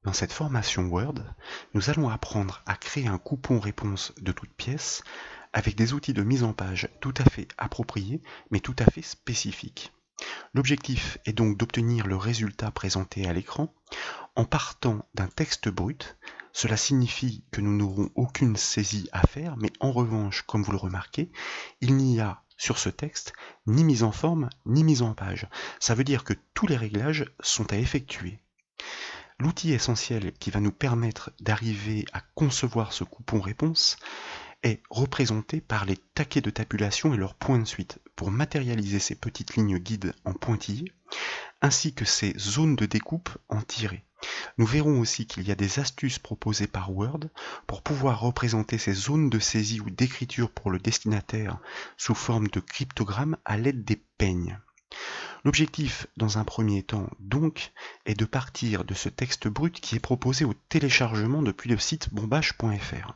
Dans cette formation Word, nous allons apprendre à créer un coupon réponse de toutes pièces avec des outils de mise en page tout à fait appropriés mais tout à fait spécifiques. L'objectif est donc d'obtenir le résultat présenté à l'écran en partant d'un texte brut. Cela signifie que nous n'aurons aucune saisie à faire, mais en revanche, comme vous le remarquez, il n'y a sur ce texte ni mise en forme ni mise en page. Ça veut dire que tous les réglages sont à effectuer. L'outil essentiel qui va nous permettre d'arriver à concevoir ce coupon réponse est représenté par les taquets de tabulation et leurs points de suite pour matérialiser ces petites lignes guides en pointillés ainsi que ces zones de découpe en tirés. Nous verrons aussi qu'il y a des astuces proposées par Word pour pouvoir représenter ces zones de saisie ou d'écriture pour le destinataire sous forme de cryptogrammes à l'aide des peignes. L'objectif, dans un premier temps, donc, est de partir de ce texte brut qui est proposé au téléchargement depuis le site bombache.fr.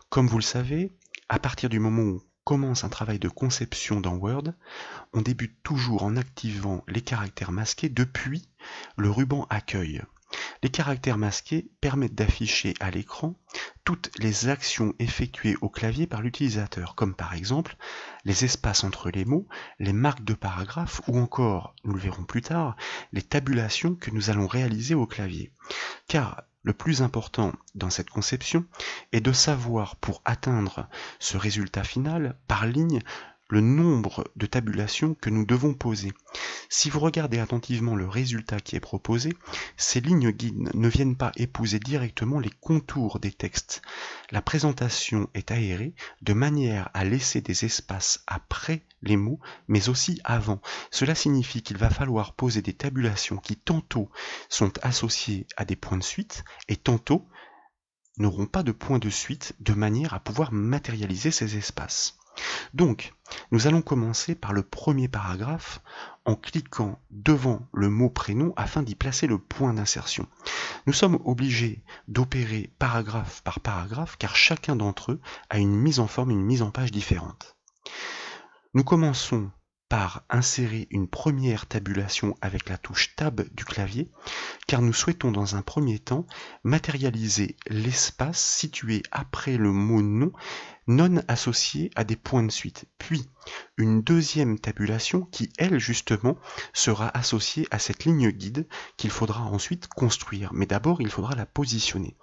Comme vous le savez, à partir du moment où on commence un travail de conception dans Word, on débute toujours en activant les caractères masqués depuis le ruban Accueil. Les caractères masqués permettent d'afficher à l'écran toutes les actions effectuées au clavier par l'utilisateur, comme par exemple les espaces entre les mots, les marques de paragraphe ou encore, nous le verrons plus tard, les tabulations que nous allons réaliser au clavier. Car le plus important dans cette conception est de savoir, pour atteindre ce résultat final, par ligne, le nombre de tabulations que nous devons poser. Si vous regardez attentivement le résultat qui est proposé, ces lignes guides ne viennent pas épouser directement les contours des textes. La présentation est aérée de manière à laisser des espaces après les mots, mais aussi avant. Cela signifie qu'il va falloir poser des tabulations qui tantôt sont associées à des points de suite et tantôt n'auront pas de points de suite de manière à pouvoir matérialiser ces espaces. Donc, nous allons commencer par le premier paragraphe en cliquant devant le mot prénom afin d'y placer le point d'insertion. Nous sommes obligés d'opérer paragraphe par paragraphe car chacun d'entre eux a une mise en forme et une mise en page différente. Nous commençons par insérer une première tabulation avec la touche Tab du clavier, car nous souhaitons dans un premier temps matérialiser l'espace situé après le mot nom non associé à des points de suite, puis une deuxième tabulation qui, elle, justement, sera associée à cette ligne guide qu'il faudra ensuite construire, mais d'abord il faudra la positionner.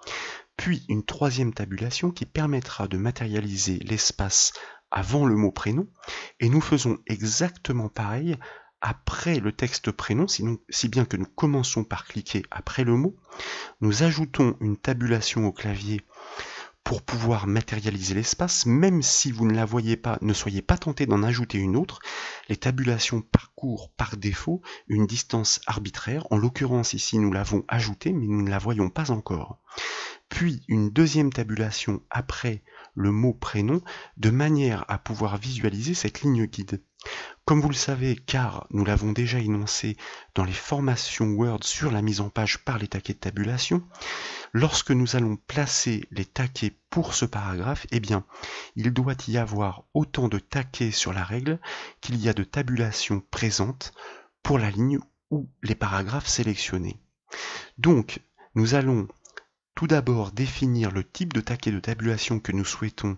Puis une troisième tabulation qui permettra de matérialiser l'espace avant le mot prénom, et nous faisons exactement pareil après le texte prénom, si bien que nous commençons par cliquer après le mot, nous ajoutons une tabulation au clavier pour pouvoir matérialiser l'espace, même si vous ne la voyez pas, ne soyez pas tenté d'en ajouter une autre. Les tabulations parcourent par défaut une distance arbitraire, en l'occurrence ici nous l'avons ajoutée, mais nous ne la voyons pas encore. Puis une deuxième tabulation après le mot prénom, de manière à pouvoir visualiser cette ligne guide. Comme vous le savez, car nous l'avons déjà énoncé dans les formations Word sur la mise en page par les taquets de tabulation, lorsque nous allons placer les taquets pour ce paragraphe, eh bien, il doit y avoir autant de taquets sur la règle qu'il y a de tabulations présentes pour la ligne ou les paragraphes sélectionnés. Donc, nous allons tout d'abord définir le type de taquet de tabulation que nous souhaitons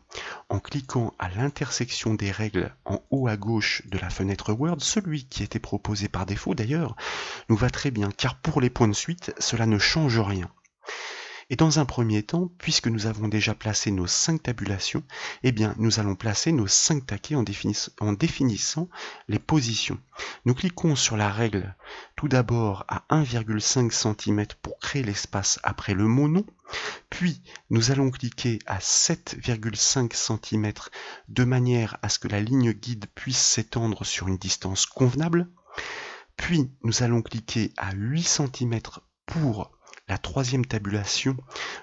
en cliquant à l'intersection des règles en haut à gauche de la fenêtre Word. Celui qui était proposé par défaut d'ailleurs nous va très bien car pour les points de suite cela ne change rien. Et dans un premier temps, puisque nous avons déjà placé nos 5 tabulations, eh bien nous allons placer nos 5 taquets en définissant les positions. Nous cliquons sur la règle tout d'abord à 1,5 cm pour créer l'espace après le mot nom, puis nous allons cliquer à 7,5 cm de manière à ce que la ligne guide puisse s'étendre sur une distance convenable, puis nous allons cliquer à 8 cm pour la troisième tabulation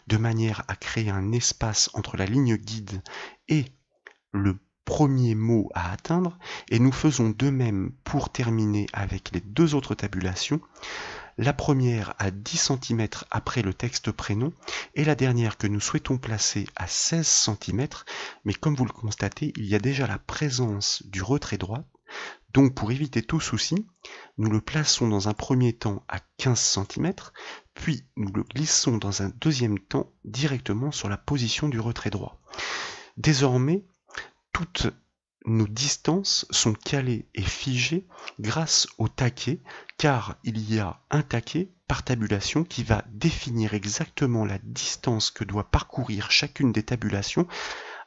de manière à créer un espace entre la ligne guide et le premier mot à atteindre, et nous faisons de même pour terminer avec les deux autres tabulations, la première à 10 cm après le texte prénom et la dernière que nous souhaitons placer à 16 cm, mais comme vous le constatez, il y a déjà la présence du retrait droit Donc pour éviter tout souci, nous le plaçons dans un premier temps à 15 cm, puis nous le glissons dans un deuxième temps directement sur la position du retrait droit. Désormais, toutes nos distances sont calées et figées grâce au taquet, car il y a un taquet par tabulation qui va définir exactement la distance que doit parcourir chacune des tabulations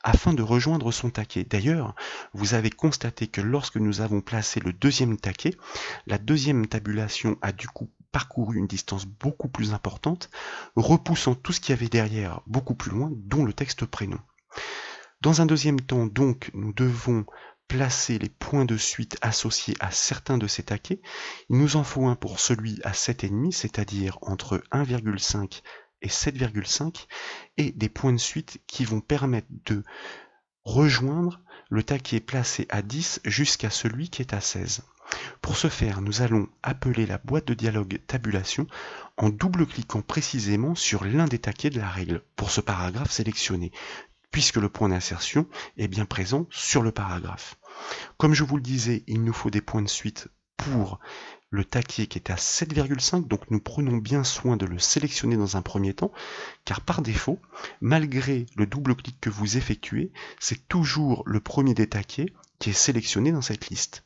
afin de rejoindre son taquet. D'ailleurs, vous avez constaté que lorsque nous avons placé le deuxième taquet, la deuxième tabulation a du coup parcouru une distance beaucoup plus importante, repoussant tout ce qu'il y avait derrière beaucoup plus loin, dont le texte prénom. Dans un deuxième temps, donc, nous devons placer les points de suite associés à certains de ces taquets. Il nous en faut un pour celui à 7,5, c'est-à-dire entre 1,5 et 7,5, et des points de suite qui vont permettre de rejoindre le taquet placé à 10 jusqu'à celui qui est à 16. Pour ce faire, nous allons appeler la boîte de dialogue tabulation en double-cliquant précisément sur l'un des taquets de la règle pour ce paragraphe sélectionné, puisque le point d'insertion est bien présent sur le paragraphe. Comme je vous le disais, il nous faut des points de suite pour le taquet qui est à 7,5, donc nous prenons bien soin de le sélectionner dans un premier temps, car par défaut, malgré le double-clic que vous effectuez, c'est toujours le premier des taquets qui est sélectionné dans cette liste.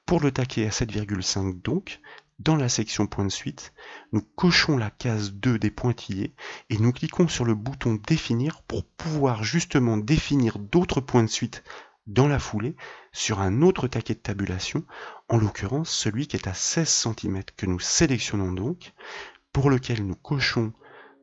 Pour le taquet à 7,5 donc, dans la section point de suite, nous cochons la case 2 des pointillés et nous cliquons sur le bouton définir pour pouvoir justement définir d'autres points de suite dans la foulée sur un autre taquet de tabulation, en l'occurrence celui qui est à 16 cm que nous sélectionnons donc, pour lequel nous cochons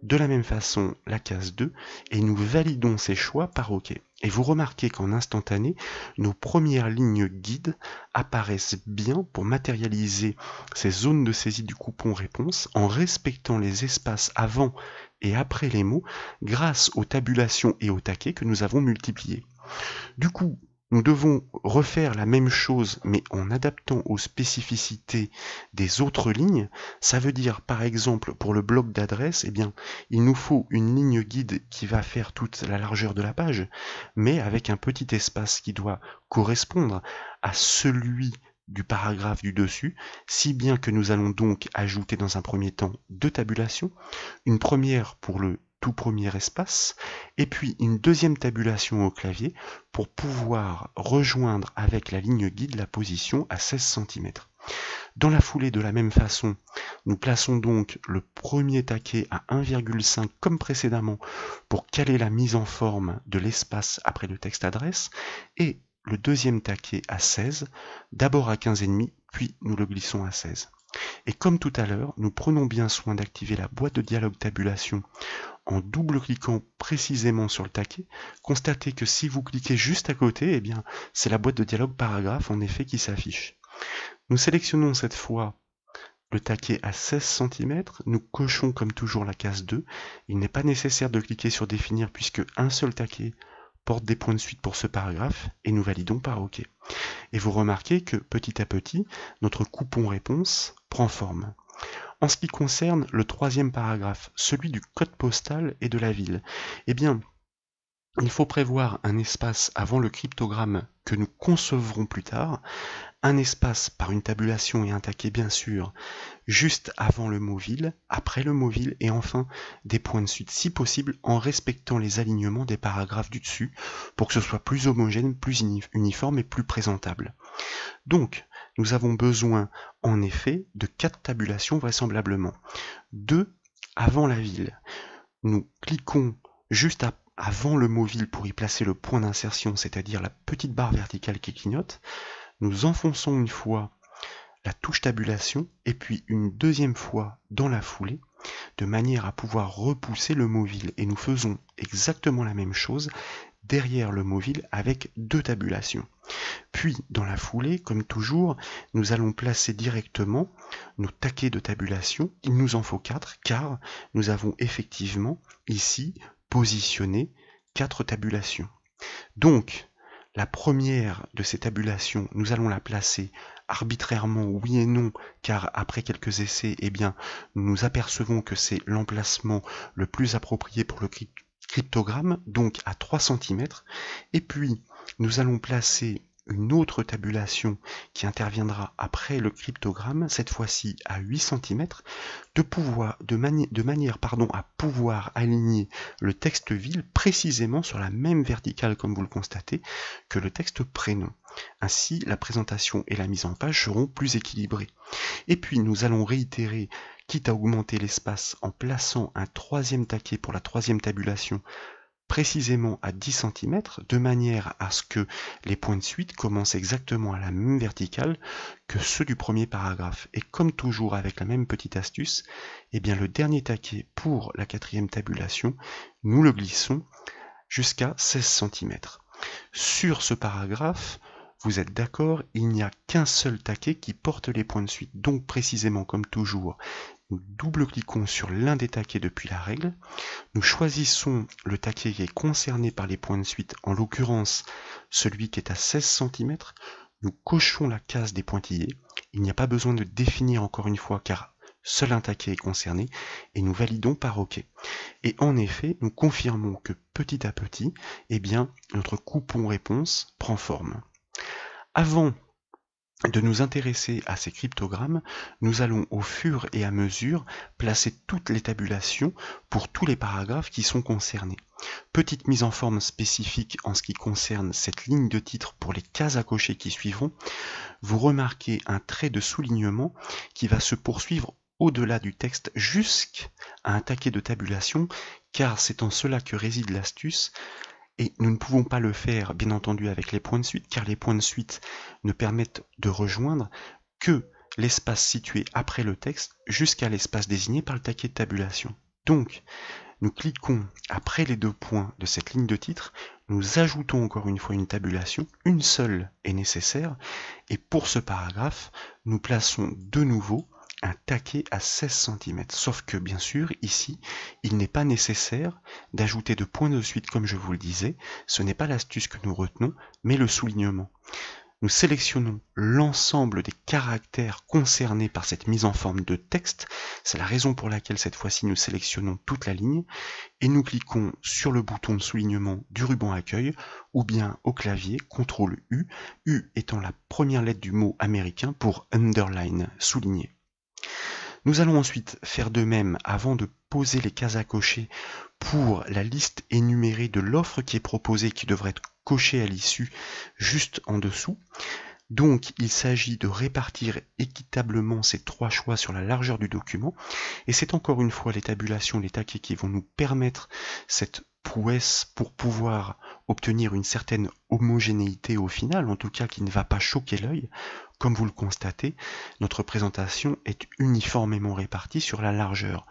de la même façon la case 2 et nous validons ces choix par OK. Et vous remarquez qu'en instantané, nos premières lignes guides apparaissent bien pour matérialiser ces zones de saisie du coupon réponse en respectant les espaces avant et après les mots grâce aux tabulations et aux taquets que nous avons multipliés. Du coup, nous devons refaire la même chose, mais en adaptant aux spécificités des autres lignes. Ça veut dire, par exemple, pour le bloc d'adresse, eh bien, il nous faut une ligne guide qui va faire toute la largeur de la page, mais avec un petit espace qui doit correspondre à celui du paragraphe du dessus, si bien que nous allons donc ajouter dans un premier temps deux tabulations, une première pour le tout premier espace, et puis une deuxième tabulation au clavier pour pouvoir rejoindre avec la ligne guide la position à 16 cm. Dans la foulée, de la même façon, nous plaçons donc le premier taquet à 1,5 comme précédemment pour caler la mise en forme de l'espace après le texte adresse, et le deuxième taquet à 16, d'abord à 15,5, puis nous le glissons à 16. Et comme tout à l'heure, nous prenons bien soin d'activer la boîte de dialogue tabulation en double-cliquant précisément sur le taquet. Constatez que si vous cliquez juste à côté, eh bien, c'est la boîte de dialogue paragraphe en effet qui s'affiche. Nous sélectionnons cette fois le taquet à 16 cm, nous cochons comme toujours la case 2. Il n'est pas nécessaire de cliquer sur définir puisque un seul taquet porte des points de suite pour ce paragraphe et nous validons par OK. Et vous remarquez que petit à petit, notre coupon réponse prend forme. En ce qui concerne le troisième paragraphe, celui du code postal et de la ville, eh bien, il faut prévoir un espace avant le cryptogramme que nous concevrons plus tard, un espace par une tabulation et un taquet bien sûr, juste avant le mot ville, après le mot ville, et enfin des points de suite si possible en respectant les alignements des paragraphes du dessus pour que ce soit plus homogène, plus uniforme et plus présentable. Donc, nous avons besoin en effet de 4 tabulations vraisemblablement. 2 avant la ville. Nous cliquons juste avant le mot ville pour y placer le point d'insertion, c'est-à-dire la petite barre verticale qui clignote. Nous enfonçons une fois la touche tabulation et puis une deuxième fois dans la foulée de manière à pouvoir repousser le mot ville. Et nous faisons exactement la même chose derrière le mot ville avec 2 tabulations. Puis, dans la foulée, comme toujours, nous allons placer directement nos taquets de tabulation. Il nous en faut 4, car nous avons effectivement ici positionné 4 tabulations. Donc, la première de ces tabulations, nous allons la placer arbitrairement oui et non, car après quelques essais, eh bien, nous apercevons que c'est l'emplacement le plus approprié pour le cryptogramme, donc à 3 cm. Et puis, nous allons placer une autre tabulation qui interviendra après le cryptogramme, cette fois-ci à 8 cm, de manière à pouvoir aligner le texte vil précisément sur la même verticale, comme vous le constatez, que le texte prénom. Ainsi, la présentation et la mise en page seront plus équilibrées. Et puis, nous allons réitérer, quitte à augmenter l'espace, en plaçant un troisième taquet pour la troisième tabulation, précisément à 10 cm, de manière à ce que les points de suite commencent exactement à la même verticale que ceux du premier paragraphe. Et comme toujours avec la même petite astuce, eh bien le dernier taquet pour la quatrième tabulation, nous le glissons jusqu'à 16 cm. Sur ce paragraphe, vous êtes d'accord, il n'y a qu'un seul taquet qui porte les points de suite. Donc précisément comme toujours, nous double-cliquons sur l'un des taquets depuis la règle, nous choisissons le taquet qui est concerné par les points de suite, en l'occurrence celui qui est à 16 cm, nous cochons la case des pointillés, il n'y a pas besoin de définir encore une fois car seul un taquet est concerné, et nous validons par OK. Et en effet, nous confirmons que petit à petit, eh bien, notre coupon réponse prend forme. Avant de nous intéresser à ces cryptogrammes, nous allons au fur et à mesure placer toutes les tabulations pour tous les paragraphes qui sont concernés. Petite mise en forme spécifique en ce qui concerne cette ligne de titre pour les cases à cocher qui suivront, vous remarquez un trait de soulignement qui va se poursuivre au-delà du texte jusqu'à un taquet de tabulation, car c'est en cela que réside l'astuce. Et nous ne pouvons pas le faire, bien entendu, avec les points de suite, car les points de suite ne permettent de rejoindre que l'espace situé après le texte jusqu'à l'espace désigné par le taquet de tabulation. Donc, nous cliquons après les deux points de cette ligne de titre, nous ajoutons encore une fois une tabulation, une seule est nécessaire, et pour ce paragraphe, nous plaçons de nouveau un taquet à 16 cm. Sauf que, bien sûr, ici, il n'est pas nécessaire d'ajouter de points de suite comme je vous le disais. Ce n'est pas l'astuce que nous retenons, mais le soulignement. Nous sélectionnons l'ensemble des caractères concernés par cette mise en forme de texte. C'est la raison pour laquelle cette fois-ci nous sélectionnons toute la ligne et nous cliquons sur le bouton de soulignement du ruban accueil ou bien au clavier CTRL U, U étant la première lettre du mot américain pour underline, souligner. Nous allons ensuite faire de même avant de poser les cases à cocher pour la liste énumérée de l'offre qui est proposée, qui devrait être cochée à l'issue juste en dessous. Donc il s'agit de répartir équitablement ces trois choix sur la largeur du document, et c'est encore une fois les tabulations, les taquets qui vont nous permettre cette prouesse pour pouvoir obtenir une certaine homogénéité au final, en tout cas qui ne va pas choquer l'œil. Comme vous le constatez, notre présentation est uniformément répartie sur la largeur.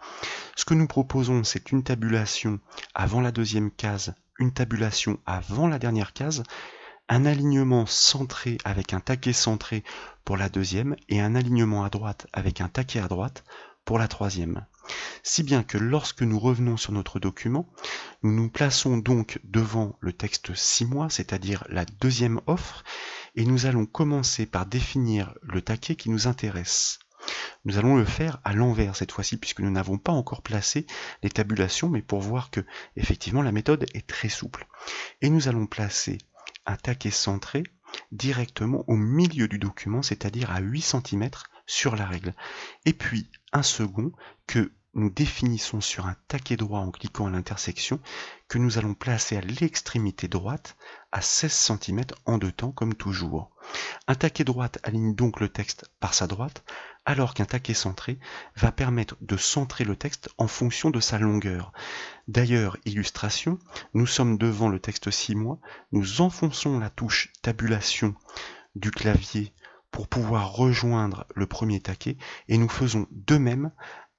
Ce que nous proposons, c'est une tabulation avant la deuxième case, une tabulation avant la dernière case, un alignement centré avec un taquet centré pour la deuxième et un alignement à droite avec un taquet à droite pour la troisième. Si bien que lorsque nous revenons sur notre document, nous nous plaçons donc devant le texte 6 mois, c'est-à-dire la deuxième offre, et nous allons commencer par définir le taquet qui nous intéresse. Nous allons le faire à l'envers cette fois-ci, puisque nous n'avons pas encore placé les tabulations, mais pour voir que effectivement la méthode est très souple. Et nous allons placer un taquet centré directement au milieu du document, c'est-à-dire à 8 cm sur la règle. Et puis un second que nous définissons sur un taquet droit en cliquant à l'intersection, que nous allons placer à l'extrémité droite à 16 cm en deux temps comme toujours. Un taquet droite aligne donc le texte par sa droite, alors qu'un taquet centré va permettre de centrer le texte en fonction de sa longueur. D'ailleurs, illustration, nous sommes devant le texte 6 mois, nous enfonçons la touche tabulation du clavier pour pouvoir rejoindre le premier taquet et nous faisons de même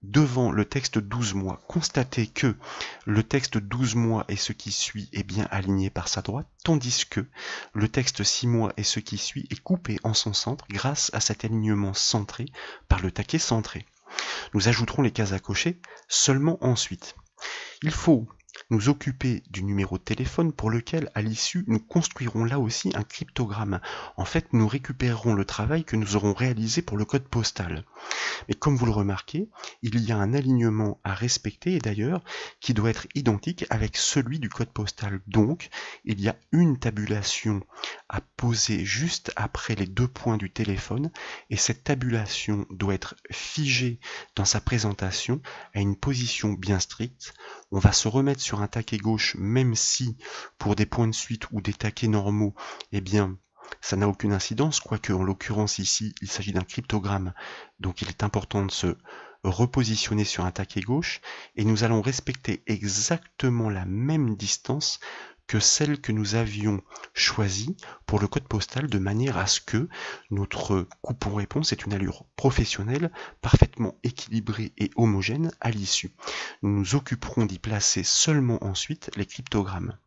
devant le texte 12 mois. Constatez que le texte 12 mois et ce qui suit est bien aligné par sa droite, tandis que le texte 6 mois et ce qui suit est coupé en son centre grâce à cet alignement centré par le taquet centré. Nous ajouterons les cases à cocher seulement ensuite. Il faut nous occuper du numéro de téléphone pour lequel, à l'issue, nous construirons là aussi un cryptogramme. En fait, nous récupérerons le travail que nous aurons réalisé pour le code postal. Mais comme vous le remarquez, il y a un alignement à respecter et d'ailleurs qui doit être identique avec celui du code postal. Donc, il y a une tabulation à poser juste après les 2 points du téléphone et cette tabulation doit être figée dans sa présentation à une position bien stricte. On va se remettre sur un taquet gauche même si pour des points de suite ou des taquets normaux, eh bien, ça n'a aucune incidence, quoique en l'occurrence ici, il s'agit d'un cryptogramme, donc il est important de se repositionner sur un taquet gauche, et nous allons respecter exactement la même distance que celle que nous avions choisie pour le code postal, de manière à ce que notre coupon-réponse ait une allure professionnelle, parfaitement équilibrée et homogène à l'issue. Nous nous occuperons d'y placer seulement ensuite les cryptogrammes.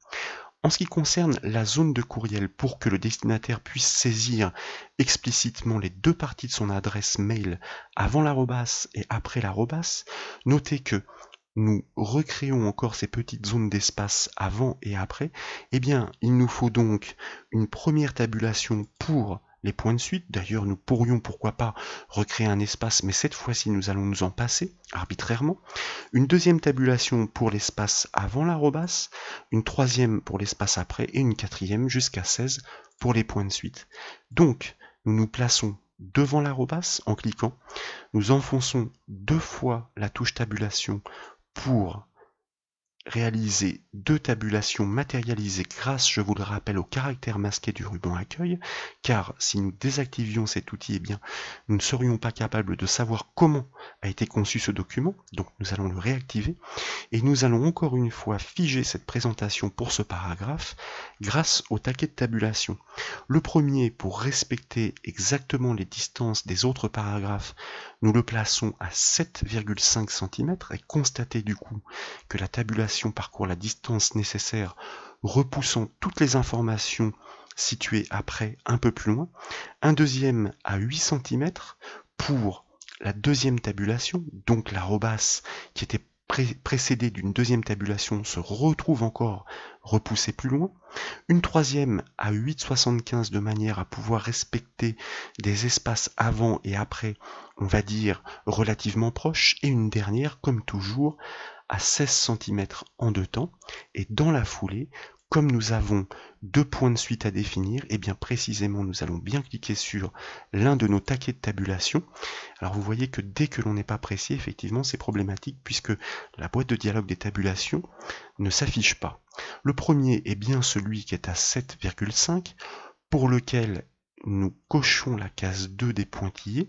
En ce qui concerne la zone de courriel, pour que le destinataire puisse saisir explicitement les 2 parties de son adresse mail avant l'arrobas et après l'arrobas, notez que nous recréons encore ces petites zones d'espace avant et après. Eh bien, il nous faut donc une première tabulation pour les points de suite. D'ailleurs, nous pourrions, pourquoi pas, recréer un espace, mais cette fois-ci, nous allons nous en passer arbitrairement. Une deuxième tabulation pour l'espace avant l'arrobas, une troisième pour l'espace après, et une quatrième jusqu'à 16 pour les points de suite. Donc, nous nous plaçons devant l'arrobas en cliquant. Nous enfonçons 2 fois la touche tabulation pour réaliser 2 tabulations matérialisées grâce, je vous le rappelle, au caractère masqué du ruban accueil, car si nous désactivions cet outil, eh bien, nous ne serions pas capables de savoir comment a été conçu ce document, donc nous allons le réactiver, et nous allons encore une fois figer cette présentation pour ce paragraphe grâce au taquet de tabulation. Le premier, pour respecter exactement les distances des autres paragraphes, nous le plaçons à 7,5 cm et constatez du coup que la tabulation parcourt la distance nécessaire, repoussant toutes les informations situées après un peu plus loin. Un deuxième à 8 cm pour la deuxième tabulation, donc l'arrobas qui était précédé d'une deuxième tabulation se retrouve encore repoussé plus loin. Une troisième à 8,75 de manière à pouvoir respecter des espaces avant et après, on va dire relativement proches, et une dernière, comme toujours, à 16 cm en 2 temps, et dans la foulée, comme nous avons 2 points de suite à définir, et bien précisément nous allons bien cliquer sur l'un de nos taquets de tabulation. Alors vous voyez que dès que l'on n'est pas précis, effectivement c'est problématique puisque la boîte de dialogue des tabulations ne s'affiche pas. Le premier est bien celui qui est à 7,5 pour lequel nous cochons la case 2 des pointillés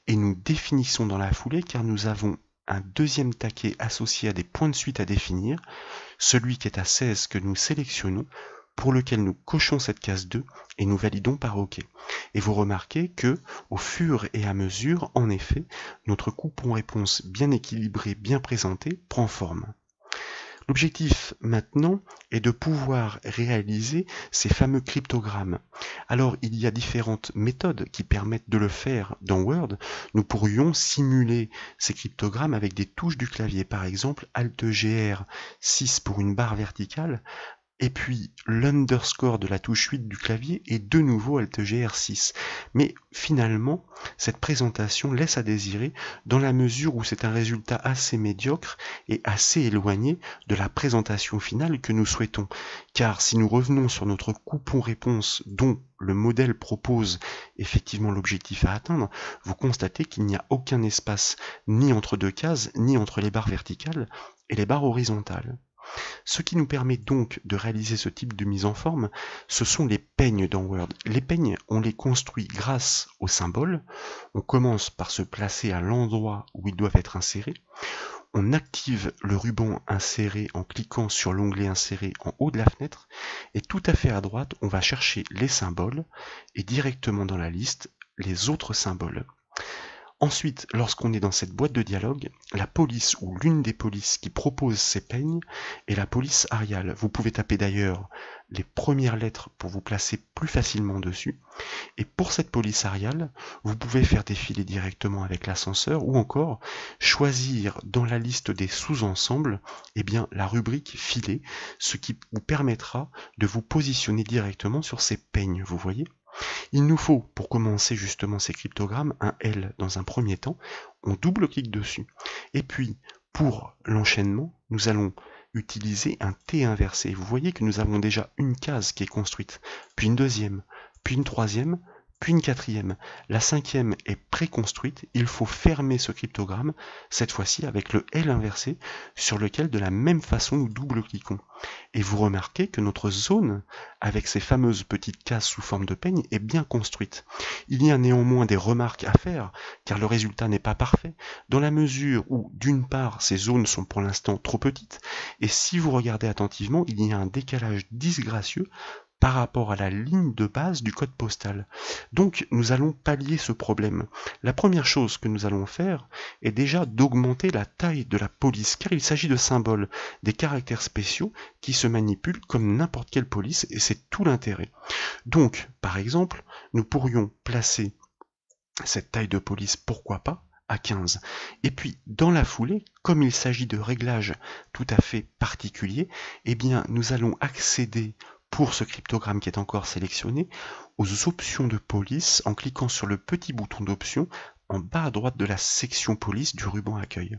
et nous définissons dans la foulée car nous avons un deuxième taquet associé à des points de suite à définir, celui qui est à 16 que nous sélectionnons, pour lequel nous cochons cette case 2 et nous validons par OK. Et vous remarquez que, au fur et à mesure, en effet, notre coupon-réponse bien équilibré, bien présenté, prend forme. L'objectif maintenant est de pouvoir réaliser ces fameux cryptogrammes. Alors il y a différentes méthodes qui permettent de le faire dans Word. Nous pourrions simuler ces cryptogrammes avec des touches du clavier, par exemple Alt-GR 6 pour une barre verticale, et puis l'underscore de la touche 8 du clavier et de nouveau Alt-GR 6. Mais finalement, cette présentation laisse à désirer dans la mesure où c'est un résultat assez médiocre et assez éloigné de la présentation finale que nous souhaitons. Car si nous revenons sur notre coupon-réponse dont le modèle propose effectivement l'objectif à atteindre, vous constatez qu'il n'y a aucun espace ni entre 2 cases, ni entre les barres verticales et les barres horizontales. Ce qui nous permet donc de réaliser ce type de mise en forme, ce sont les peignes dans Word. Les peignes, on les construit grâce aux symboles. On commence par se placer à l'endroit où ils doivent être insérés. On active le ruban inséré en cliquant sur l'onglet inséré en haut de la fenêtre. Et tout à fait à droite, on va chercher les symboles et directement dans la liste, les autres symboles. Ensuite, lorsqu'on est dans cette boîte de dialogue, la police ou l'une des polices qui propose ces peignes est la police Arial. Vous pouvez taper d'ailleurs les premières lettres pour vous placer plus facilement dessus. Et pour cette police Arial, vous pouvez faire défiler directement avec l'ascenseur ou encore choisir dans la liste des sous-ensembles la rubrique filet, ce qui vous permettra de vous positionner directement sur ces peignes, vous voyez. Il nous faut, pour commencer justement ces cryptogrammes, un L dans un premier temps, on double-clique dessus. Et puis, pour l'enchaînement, nous allons utiliser un T inversé. Vous voyez que nous avons déjà une case qui est construite, puis une deuxième, puis une troisième, puis une quatrième. La cinquième est préconstruite, il faut fermer ce cryptogramme, cette fois-ci avec le L inversé, sur lequel de la même façon nous double-cliquons. Et vous remarquez que notre zone, avec ces fameuses petites cases sous forme de peigne, est bien construite. Il y a néanmoins des remarques à faire, car le résultat n'est pas parfait, dans la mesure où, d'une part, ces zones sont pour l'instant trop petites, et si vous regardez attentivement, il y a un décalage disgracieux par rapport à la ligne de base du code postal. Donc nous allons pallier ce problème. La première chose que nous allons faire est déjà d'augmenter la taille de la police, car il s'agit de symboles, des caractères spéciaux qui se manipulent comme n'importe quelle police, et c'est tout l'intérêt. Donc, par exemple, nous pourrions placer cette taille de police, pourquoi pas, à 15. Et puis, dans la foulée, comme il s'agit de réglages tout à fait particuliers, nous allons accéder pour ce cryptogramme qui est encore sélectionné, aux options de police en cliquant sur le petit bouton d'options en bas à droite de la section police du ruban accueil.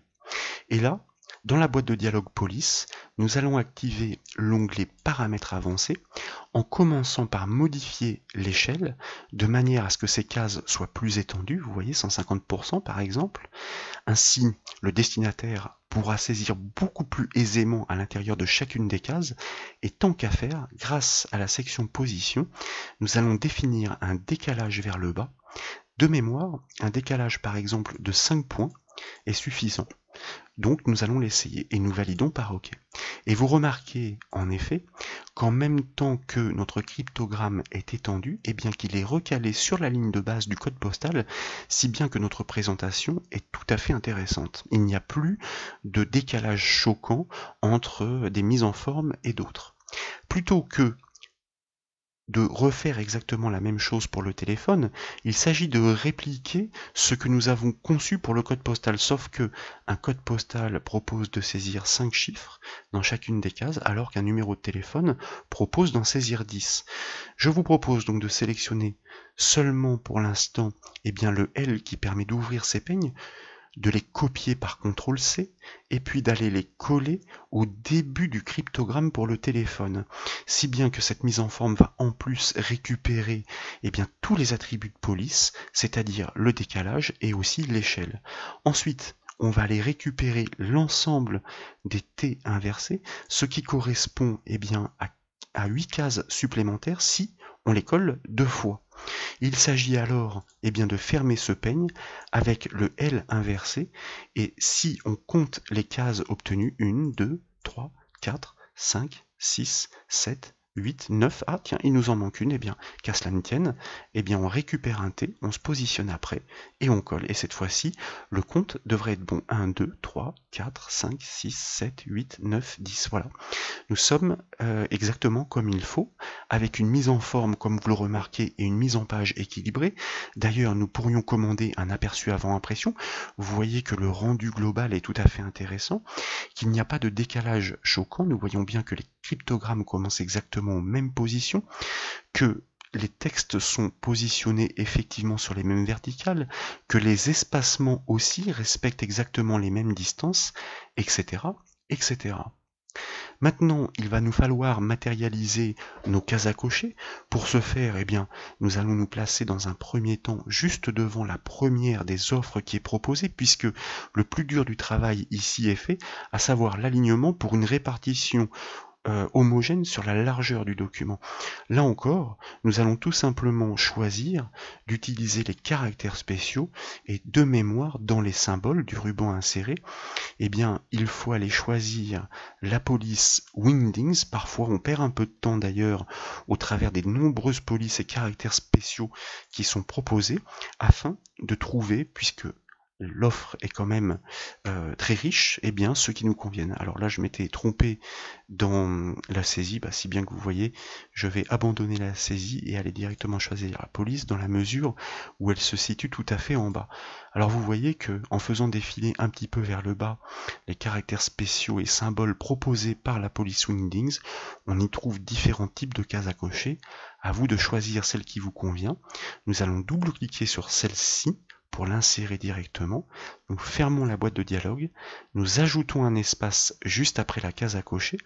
Et là, dans la boîte de dialogue police, nous allons activer l'onglet paramètres avancés en commençant par modifier l'échelle de manière à ce que ces cases soient plus étendues, vous voyez 150% par exemple. Ainsi, le destinataire pourra saisir beaucoup plus aisément à l'intérieur de chacune des cases, et tant qu'à faire, grâce à la section position, nous allons définir un décalage vers le bas. De mémoire, un décalage par exemple de 5 points est suffisant. Donc nous allons l'essayer et nous validons par OK. Et vous remarquez en effet qu'en même temps que notre cryptogramme est étendu, qu'il est recalé sur la ligne de base du code postal, si bien que notre présentation est tout à fait intéressante. Il n'y a plus de décalage choquant entre des mises en forme et d'autres. Plutôt que de refaire exactement la même chose pour le téléphone, il s'agit de répliquer ce que nous avons conçu pour le code postal, sauf que un code postal propose de saisir 5 chiffres dans chacune des cases, alors qu'un numéro de téléphone propose d'en saisir 10. Je vous propose donc de sélectionner seulement pour l'instant le L qui permet d'ouvrir ces peignes, de les copier par CTRL-C, et puis d'aller les coller au début du cryptogramme pour le téléphone. Si bien que cette mise en forme va en plus récupérer tous les attributs de police, c'est-à-dire le décalage et aussi l'échelle. Ensuite, on va aller récupérer l'ensemble des T inversés, ce qui correspond à 8 cases supplémentaires si on les colle 2 fois. Il s'agit alors de fermer ce peigne avec le L inversé, et si on compte les cases obtenues, 1, 2, 3, 4, 5, 6, 7, 8, 9, ah tiens, il nous en manque une, qu'à cela ne tienne, on récupère un T, on se positionne après, et on colle. Et cette fois-ci, le compte devrait être bon. 1, 2, 3, 4, 5, 6, 7, 8, 9, 10, voilà. Nous sommes exactement comme il faut, avec une mise en forme, comme vous le remarquez, et une mise en page équilibrée. D'ailleurs, nous pourrions commander un aperçu avant impression. Vous voyez que le rendu global est tout à fait intéressant, qu'il n'y a pas de décalage choquant. Nous voyons bien que les cryptogrammes commencent exactement aux mêmes positions, que les textes sont positionnés effectivement sur les mêmes verticales, que les espacements aussi respectent exactement les mêmes distances, etc., etc. Maintenant, il va nous falloir matérialiser nos cases à cocher. Pour ce faire, nous allons nous placer dans un premier temps juste devant la première des offres qui est proposée, puisque le plus dur du travail ici est fait, à savoir l'alignement pour une répartition homogène sur la largeur du document. Là encore, nous allons tout simplement choisir d'utiliser les caractères spéciaux, et de mémoire, dans les symboles du ruban inséré, il faut aller choisir la police Wingdings. Parfois on perd un peu de temps d'ailleurs au travers des nombreuses polices et caractères spéciaux qui sont proposés, afin de trouver, puisque l'offre est quand même très riche, eh bien ceux qui nous conviennent. Alors là, je m'étais trompé dans la saisie, si bien que vous voyez, je vais abandonner la saisie et aller directement choisir la police dans la mesure où elle se situe tout à fait en bas. Alors vous voyez que en faisant défiler un petit peu vers le bas les caractères spéciaux et symboles proposés par la police Wingdings, on y trouve différents types de cases à cocher. À vous de choisir celle qui vous convient. Nous allons double-cliquer sur celle-ci pour l'insérer directement. Nous fermons la boîte de dialogue, nous ajoutons un espace juste après la case à cocher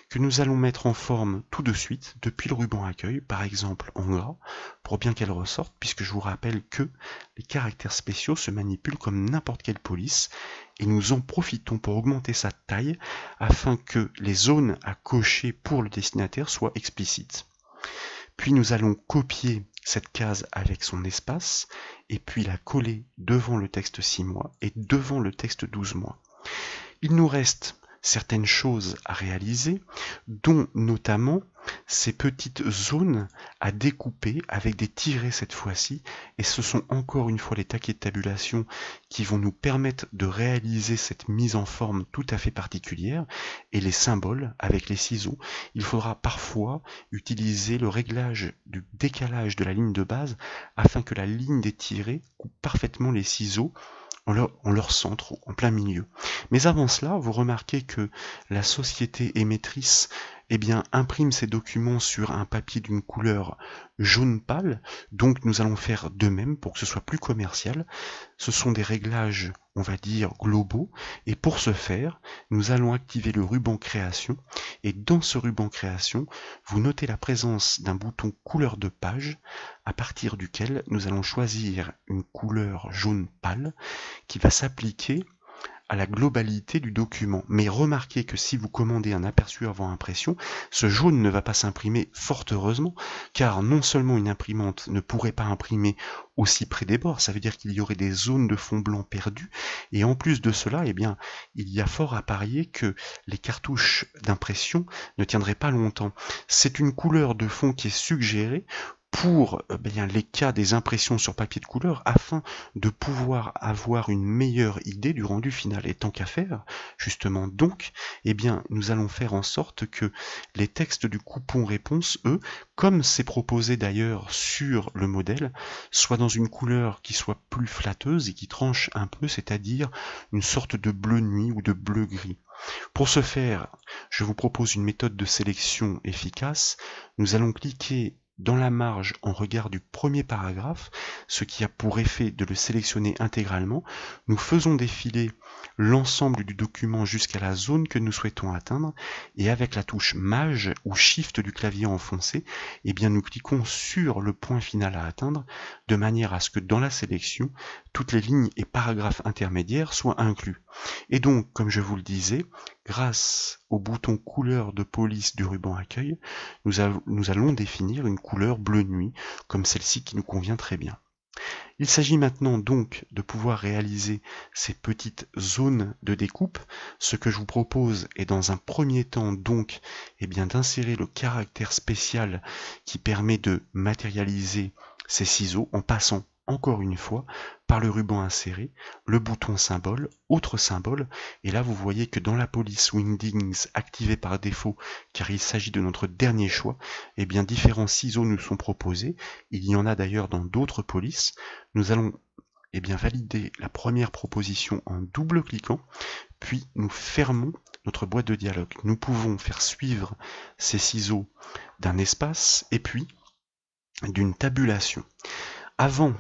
que nous allons mettre en forme tout de suite depuis le ruban accueil, par exemple en gras, pour bien qu'elle ressorte, puisque je vous rappelle que les caractères spéciaux se manipulent comme n'importe quelle police et nous en profitons pour augmenter sa taille afin que les zones à cocher pour le destinataire soient explicites. Puis nous allons copier cette case avec son espace et puis la coller devant le texte 6 mois et devant le texte 12 mois. Il nous reste certaines choses à réaliser, dont notamment ces petites zones à découper avec des tirets cette fois-ci, et ce sont encore une fois les taquets de tabulation qui vont nous permettre de réaliser cette mise en forme tout à fait particulière, et les symboles avec les ciseaux. Il faudra parfois utiliser le réglage du décalage de la ligne de base afin que la ligne des tirets coupe parfaitement les ciseaux en leur centre, en plein milieu. Mais avant cela, vous remarquez que la société émettrice imprime ces documents sur un papier d'une couleur jaune pâle, donc nous allons faire de même pour que ce soit plus commercial. Ce sont des réglages, on va dire, globaux, et pour ce faire, nous allons activer le ruban création, et dans ce ruban création, vous notez la présence d'un bouton couleur de page, à partir duquel nous allons choisir une couleur jaune pâle, qui va s'appliquer à la globalité du document. Mais remarquez que si vous commandez un aperçu avant impression, ce jaune ne va pas s'imprimer fort heureusement, car non seulement une imprimante ne pourrait pas imprimer aussi près des bords, ça veut dire qu'il y aurait des zones de fond blanc perdues, et en plus de cela, il y a fort à parier que les cartouches d'impression ne tiendraient pas longtemps. C'est une couleur de fond qui est suggérée pour les cas des impressions sur papier de couleur afin de pouvoir avoir une meilleure idée du rendu final. Et tant qu'à faire, justement donc, nous allons faire en sorte que les textes du coupon réponse, eux, comme c'est proposé d'ailleurs sur le modèle, soient dans une couleur qui soit plus flatteuse et qui tranche un peu, c'est-à-dire une sorte de bleu nuit ou de bleu gris. Pour ce faire, je vous propose une méthode de sélection efficace. Nous allons cliquer dans la marge en regard du premier paragraphe, ce qui a pour effet de le sélectionner intégralement. Nous faisons défiler l'ensemble du document jusqu'à la zone que nous souhaitons atteindre, et avec la touche Maj ou Shift du clavier enfoncé, nous cliquons sur le point final à atteindre, de manière à ce que dans la sélection, toutes les lignes et paragraphes intermédiaires soient inclus. Et donc, comme je vous le disais, grâce au bouton couleur de police du ruban accueil, nous allons définir une couleur bleu nuit, comme celle-ci qui nous convient très bien. Il s'agit maintenant donc de pouvoir réaliser ces petites zones de découpe. Ce que je vous propose est dans un premier temps donc d'insérer le caractère spécial qui permet de matérialiser ces ciseaux en passant encore une fois par le ruban inséré, le bouton symbole, autre symbole, et là vous voyez que dans la police Wingdings activée par défaut, car il s'agit de notre dernier choix, différents ciseaux nous sont proposés. Il y en a d'ailleurs dans d'autres polices. Nous allons valider la première proposition en double-cliquant, puis nous fermons notre boîte de dialogue. Nous pouvons faire suivre ces ciseaux d'un espace et puis d'une tabulation. Avant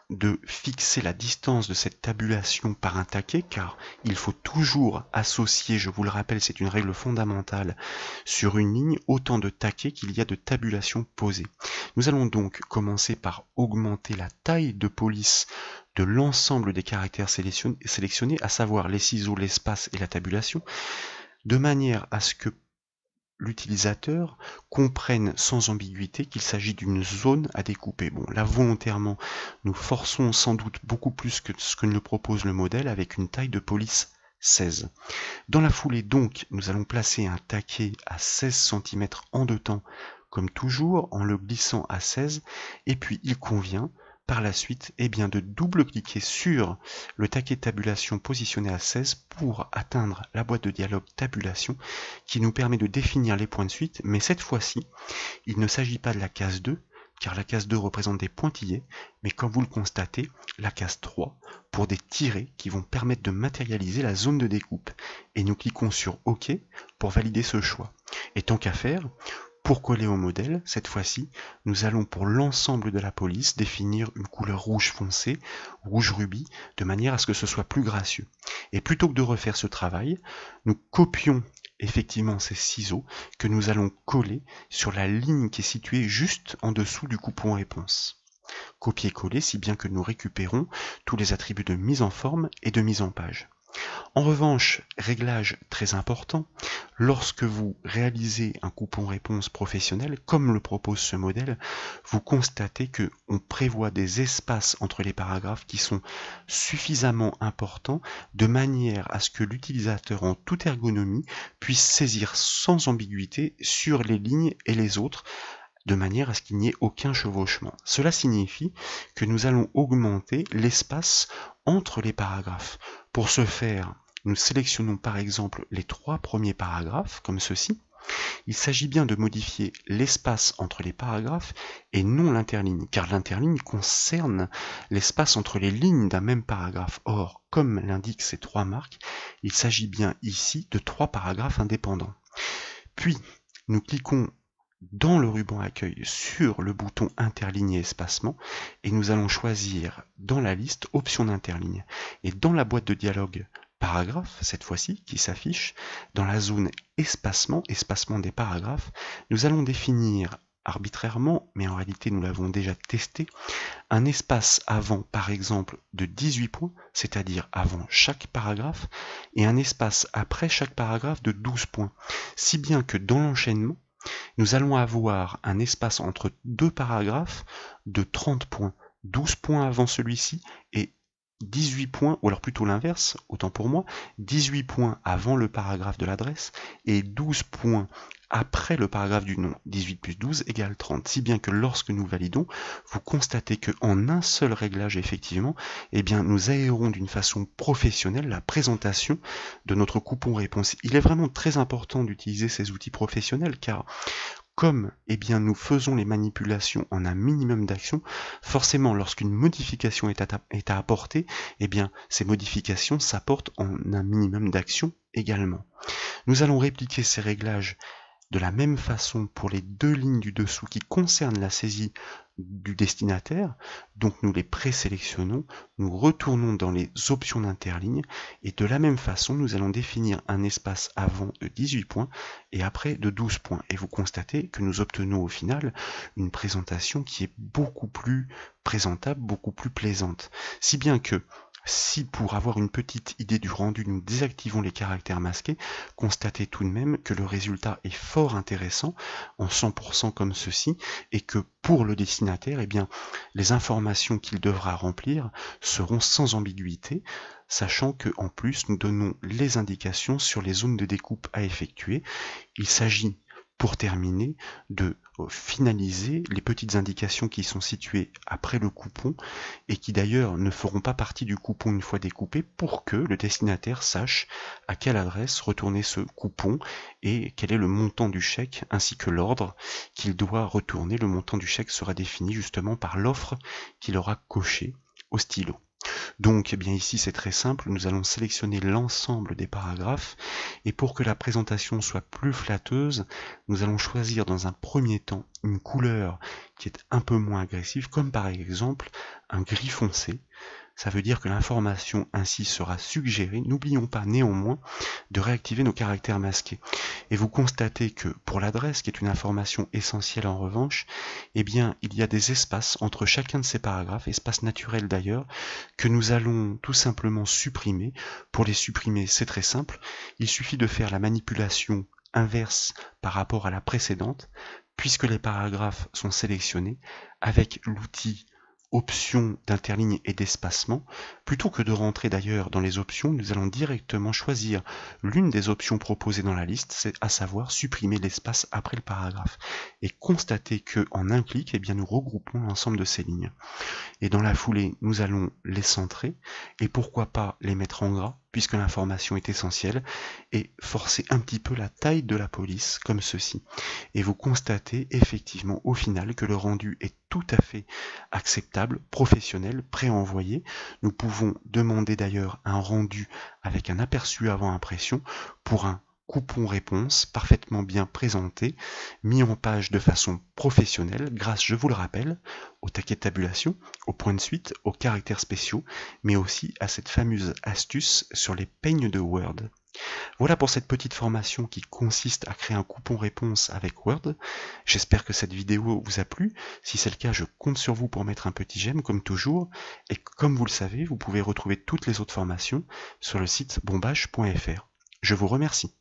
de fixer la distance de cette tabulation par un taquet, car il faut toujours associer, je vous le rappelle, c'est une règle fondamentale, sur une ligne autant de taquets qu'il y a de tabulations posées. Nous allons donc commencer par augmenter la taille de police de l'ensemble des caractères sélectionnés, à savoir les ciseaux, l'espace et la tabulation, de manière à ce que l'utilisateur comprenne sans ambiguïté qu'il s'agit d'une zone à découper. Bon, là volontairement, nous forçons sans doute beaucoup plus que ce que nous propose le modèle avec une taille de police 16. Dans la foulée donc, nous allons placer un taquet à 16 cm en deux temps, comme toujours, en le glissant à 16, et puis il convient, par la suite de double-cliquer sur le taquet de tabulation positionné à 16 pour atteindre la boîte de dialogue tabulation qui nous permet de définir les points de suite, mais cette fois-ci, il ne s'agit pas de la case 2, car la case 2 représente des pointillés, mais comme vous le constatez, la case 3 pour des tirets qui vont permettre de matérialiser la zone de découpe. Et nous cliquons sur OK pour valider ce choix. Et tant qu'à faire, pour coller au modèle, cette fois-ci, nous allons pour l'ensemble de la police définir une couleur rouge foncé, rouge rubis, de manière à ce que ce soit plus gracieux. Et plutôt que de refaire ce travail, nous copions effectivement ces ciseaux que nous allons coller sur la ligne qui est située juste en dessous du coupon réponse. Copier-coller, si bien que nous récupérons tous les attributs de mise en forme et de mise en page. En revanche, réglage très important, lorsque vous réalisez un coupon réponse professionnel, comme le propose ce modèle, vous constatez qu'on prévoit des espaces entre les paragraphes qui sont suffisamment importants de manière à ce que l'utilisateur en toute ergonomie puisse saisir sans ambiguïté sur les lignes et les autres, de manière à ce qu'il n'y ait aucun chevauchement. Cela signifie que nous allons augmenter l'espace entre les paragraphes. Pour ce faire, nous sélectionnons par exemple les 3 premiers paragraphes, comme ceci. Il s'agit bien de modifier l'espace entre les paragraphes et non l'interligne, car l'interligne concerne l'espace entre les lignes d'un même paragraphe. Or, comme l'indiquent ces 3 marques, il s'agit bien ici de 3 paragraphes indépendants. Puis, nous cliquons dans le ruban accueil sur le bouton interligne et espacement et nous allons choisir dans la liste option d'interligne. Et dans la boîte de dialogue paragraphe, cette fois-ci, qui s'affiche, dans la zone espacement, espacement des paragraphes, nous allons définir arbitrairement, mais en réalité nous l'avons déjà testé, un espace avant par exemple de 18 points, c'est-à-dire avant chaque paragraphe, et un espace après chaque paragraphe de 12 points, si bien que dans l'enchaînement, nous allons avoir un espace entre 2 paragraphes de 30 points, 12 points avant celui-ci et 18 points, ou alors plutôt l'inverse, autant pour moi, 18 points avant le paragraphe de l'adresse et 12 points après le paragraphe du nom. 18 plus 12 égale 30. Si bien que lorsque nous validons, vous constatez qu'en un seul réglage, effectivement, nous aérons d'une façon professionnelle la présentation de notre coupon réponse. Il est vraiment très important d'utiliser ces outils professionnels car comme nous faisons les manipulations en un minimum d'actions, forcément lorsqu'une modification est à apporter, ces modifications s'apportent en un minimum d'actions également. Nous allons répliquer ces réglages de la même façon pour les 2 lignes du dessous qui concernent la saisie du destinataire, donc nous les présélectionnons, nous retournons dans les options d'interligne et de la même façon nous allons définir un espace avant de 18 points et après de 12 points. Et vous constatez que nous obtenons au final une présentation qui est beaucoup plus présentable, beaucoup plus plaisante. Si bien que si pour avoir une petite idée du rendu, nous désactivons les caractères masqués, constatez tout de même que le résultat est fort intéressant, en 100% comme ceci, et que pour le destinataire, les informations qu'il devra remplir seront sans ambiguïté, sachant que en plus nous donnons les indications sur les zones de découpe à effectuer. Il s'agit pour terminer, de finaliser les petites indications qui sont situées après le coupon et qui d'ailleurs ne feront pas partie du coupon une fois découpé pour que le destinataire sache à quelle adresse retourner ce coupon et quel est le montant du chèque ainsi que l'ordre qu'il doit retourner. Le montant du chèque sera défini justement par l'offre qu'il aura cochée au stylo. Donc ici c'est très simple, nous allons sélectionner l'ensemble des paragraphes et pour que la présentation soit plus flatteuse, nous allons choisir dans un premier temps une couleur qui est un peu moins agressive, comme par exemple un gris foncé. Ça veut dire que l'information ainsi sera suggérée. N'oublions pas néanmoins de réactiver nos caractères masqués. Et vous constatez que pour l'adresse, qui est une information essentielle en revanche, il y a des espaces entre chacun de ces paragraphes, espaces naturels d'ailleurs, que nous allons tout simplement supprimer. Pour les supprimer, c'est très simple. Il suffit de faire la manipulation inverse par rapport à la précédente, puisque les paragraphes sont sélectionnés avec l'outil options d'interligne et d'espacement, plutôt que de rentrer d'ailleurs dans les options, nous allons directement choisir l'une des options proposées dans la liste, c'est à savoir supprimer l'espace après le paragraphe. Et constatez que en un clic, eh bien, nous regroupons l'ensemble de ces lignes. Et dans la foulée, nous allons les centrer, et pourquoi pas les mettre en gras, puisque l'information est essentielle, et forcer un petit peu la taille de la police, comme ceci. Et vous constatez effectivement au final que le rendu est tout à fait acceptable, professionnel, pré-envoyé. Nous pouvons demander d'ailleurs un rendu avec un aperçu avant impression pour un coupon réponse parfaitement bien présenté, mis en page de façon professionnelle grâce, je vous le rappelle, au taquet de tabulation, aux points de suite, aux caractères spéciaux, mais aussi à cette fameuse astuce sur les peignes de Word. Voilà pour cette petite formation qui consiste à créer un coupon réponse avec Word. J'espère que cette vidéo vous a plu. Si c'est le cas, je compte sur vous pour mettre un petit j'aime comme toujours. Et comme vous le savez, vous pouvez retrouver toutes les autres formations sur le site bombage.fr. Je vous remercie.